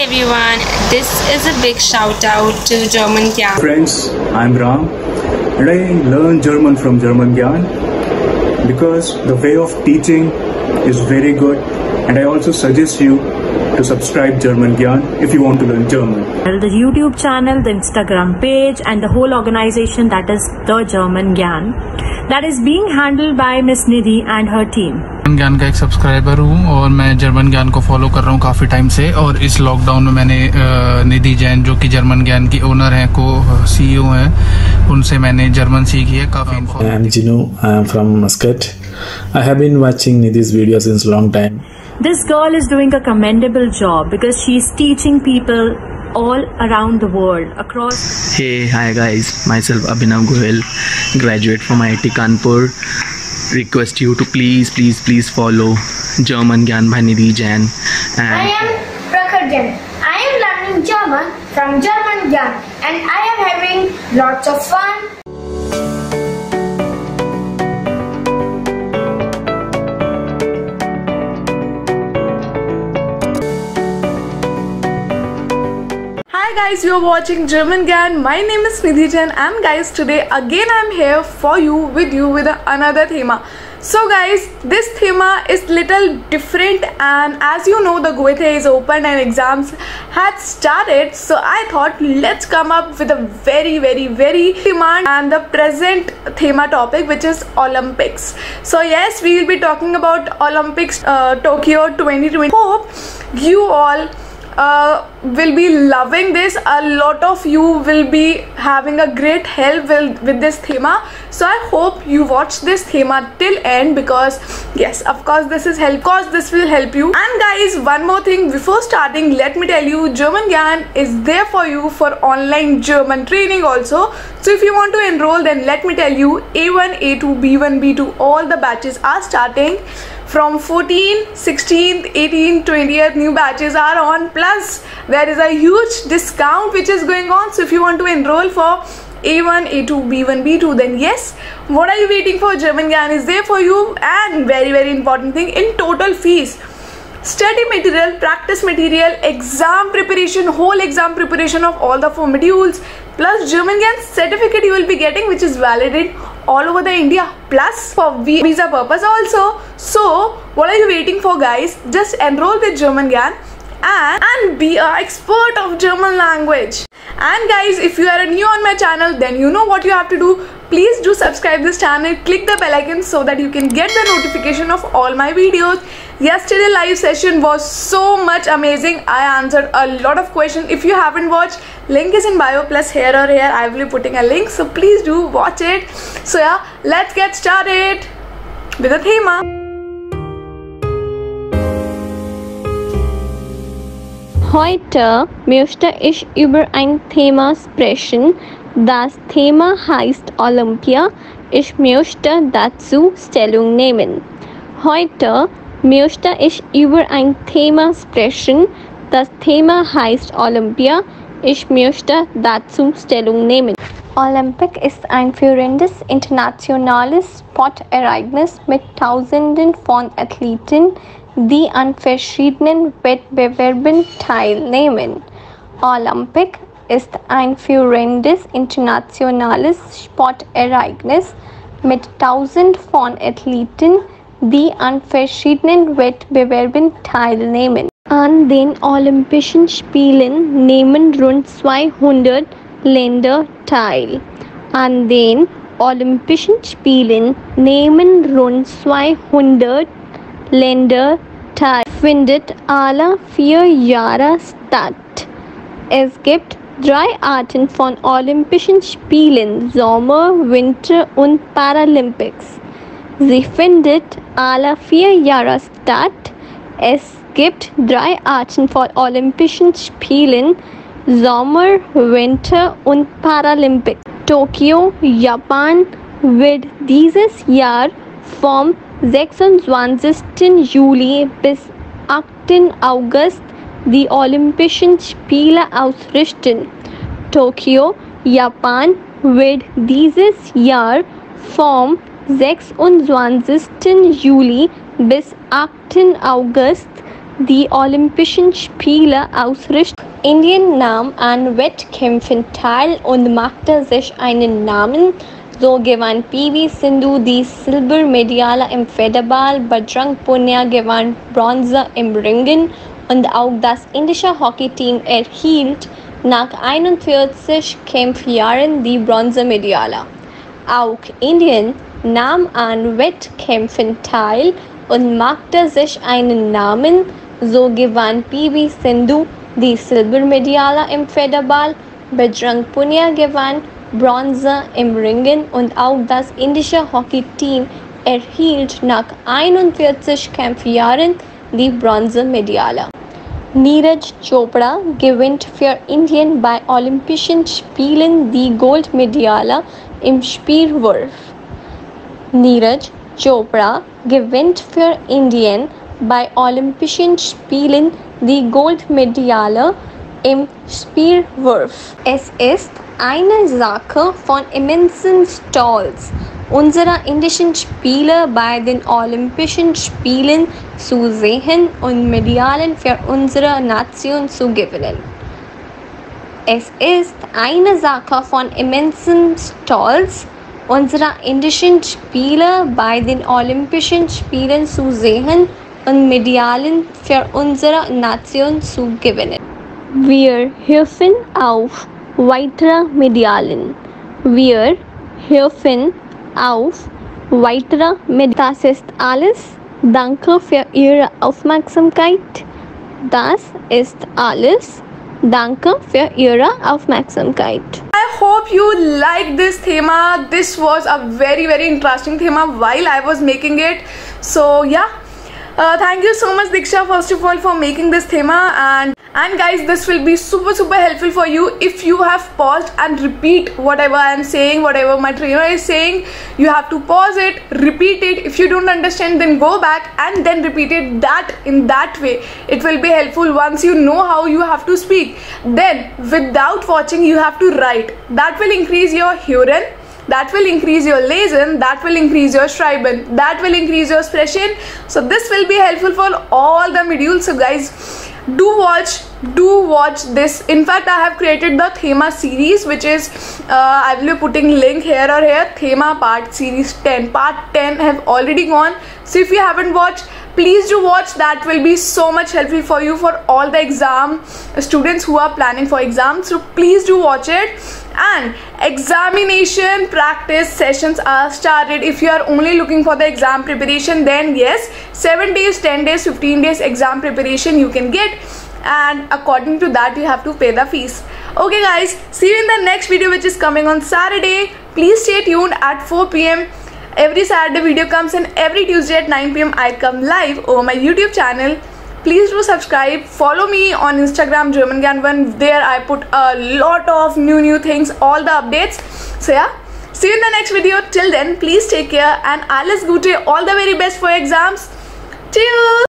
everyone, this is a big shout out to German Gyan. Friends, I'm Ram and I learned German from German Gyan because the way of teaching is very good, and I also suggest you to subscribe German Gyan if you want to learn German. The YouTube channel, the Instagram page and the whole organization, that is the German Gyan, that is being handled by Miss Nidhi and her team. ज्ञान का एक subscriber हूँ और मैं German ज्ञान को follow कर रहा हूँ काफ़ी टाइम से, और इस लॉकडाउन में मैंने निधि जैन जो कि जर्मन ज्ञान की ओनर हैं, को CEO हैं, उनसे मैंने जर्मन सीखी है काफ़ी। I am Jinu. I am from Muscat. I have been watching Nidhi's videos since long time. This girl is doing a commendable job because she is teaching people all around the world across. Hey, hi guys, myself Abhinav Goel, graduate from IIT Kanpur. Request you to please follow German Gyan by Nidhi Jain. I am Prakhar Jain. I am learning German from German Gyan and I am having lots of fun. Hi guys, you are watching German Gyan. My name is Nidhi Jain and guys, today again I am here for you with another thema. So guys, this thema is little different, and as you know, the Goethe is open and exams had started, so I thought let's come up with a very demand and the present thema topic, which is Olympics. So yes, we will be talking about Olympics Tokyo 2020. Hope you all will be loving this. A lot of you will be having a great help with this thema, so I hope you watch this thema till end, because yes, of course this will help you. And guys, one more thing before starting, let me tell you, German Gyan is there for you for online German training also. So if you want to enroll, then let me tell you, A1, A2, B1, B2, all the batches are starting from 14th, 16th, 18th, 20th. New batches are on, plus there is a huge discount which is going on. So if you want to enroll for A1, A2, B1, B2, then yes, what are you waiting for? German Gyan is there for you. And very important thing, in total fees, study material, practice material, exam preparation, whole exam preparation of all the 4 modules, plus German Gyan certificate you will be getting, which is valid in all over the India, plus for visa purpose also. So what are you waiting for guys? Just enroll with German Gyan and be an expert of German language. And guys, if you are new on my channel, then you know what you have to do. Please do subscribe this channel, click the bell icon so that you can get the notification of all my videos. Yesterday live session was so much amazing. I answered a lot of questions. If you haven't watched, link is in bio, plus here or here I will be putting a link, so please do watch it. So yeah, let's get started with the thema. Heute möchte ich über ein Thema sprechen. Das Thema heißt Olympia. Ich möchte dazu Stellung nehmen. Heute möchte ich über ein Thema sprechen. Das Thema heißt Olympia. Ich möchte dazu Stellung nehmen. Olympic ist ein führendes internationales Sportereignis mit Tausenden von Athleten, die an verschiedenen Wettbewerben teilnehmen. Olympic ist ein führendes internationales Sportereignis mit Tausenden von Athleten, die an verschiedenen Wettbewerben teilnehmen. An den Olympischen Spielen nehmen rund 200 Länder teil. An den Olympischen Spielen nehmen rund 200 Länder teil. Findet alle 4 Jahre statt. Es gibt 3 Arten von Olympischen Spielen: Sommer, Winter und Paralympics. Sie findet alle 4 Jahre statt. Es gibt 3 Arten von Olympischen Spielen: Sommer, Winter und Paralympics. Tokio, Japan wird dieses Jahr vom 26. Juli bis 8. August die Olympischen Spiele ausrichten. Tokio, Japan wird dieses Jahr vom 26. Juli bis 8. August die Olympischen Spiele ausrichten. Indien nahm an Wettkämpfen teil und machte sich einen Namen. So gewann PV Sindhu die Silbermedaille im Federball, Bajrang Punia gewann Bronze im Ringen und auch das indische Hockeyteam erhielt nach 41 Kampfjahren die Bronzemedaille. Auch Indien nahm an Wettkämpfen teil und machte sich einen Namen. So gewann PV Sindhu die Silbermedaille im Federball, Bajrang Punia gewann Bronze im Ringen und auch das indische Hockeyteam erhielt nach 41 Kampfjahren die Bronzemedaille. Neeraj Chopra gewinnt für Indien bei Olympischen Spielen die Goldmedaille im Speerwurf. Neeraj Chopra gewinnt für Indien bei Olympischen Spielen die Goldmedaille im Speerwurf. Es ist eine Sache von immensen Stolz, unsere indischen Spieler bei den Olympischen Spielen zu sehen und Medaillen für unsere Nation zu gewinnen. Es ist eine Sache von immensem Stolz, unsere indischen Spieler bei den Olympischen Spielen zu sehen und Medaillen für unsere Nation zu gewinnen. Wir hoffen auf weitere Medaillen. Wir hoffen auf weitere Medaillen. Das ist alles. Danke für Ihre Aufmerksamkeit. Das ist alles. Danke für Ihre Aufmerksamkeit. I hope you like this thema. This was a very interesting thema while I was making it. So yeah, thank you so much Diksha first of all for making this thema, and guys, this will be super helpful for you if you have paused and repeat whatever I am saying, whatever my trainer is saying. You have to pause it, repeat it. If you don't understand, then go back and then repeat it in that way. It will be helpful once you know how you have to speak. Then without watching, you have to write. That will increase your hearing, that will increase your lesen, that will increase your schreiben, that will increase your sprechen. So this will be helpful for all the modules. So guys, do watch this. In fact, I have created the thema series, which is I will be putting link here or here. Thema part series 10, part 10 have already gone. So if you haven't watched, please do watch. That will be so much helpful for you for all the exam students who are planning for exams. So please do watch it. And examination practice sessions are started. If you are only looking for the exam preparation, then yes, 7 days, 10 days, 15 days exam preparation you can get, and according to that you have to pay the fees. Okay guys, see you in the next video, which is coming on Saturday. Please stay tuned at 4 PM. Every Saturday video comes, and every Tuesday at 9 PM I come live over my YouTube channel. Please do subscribe. Follow me on Instagram, German Gyan 1. There I put a lot of new things, all the updates. So yeah, see you in the next video. Till then, please take care and alles Gute. All the very best for exams. Cheers.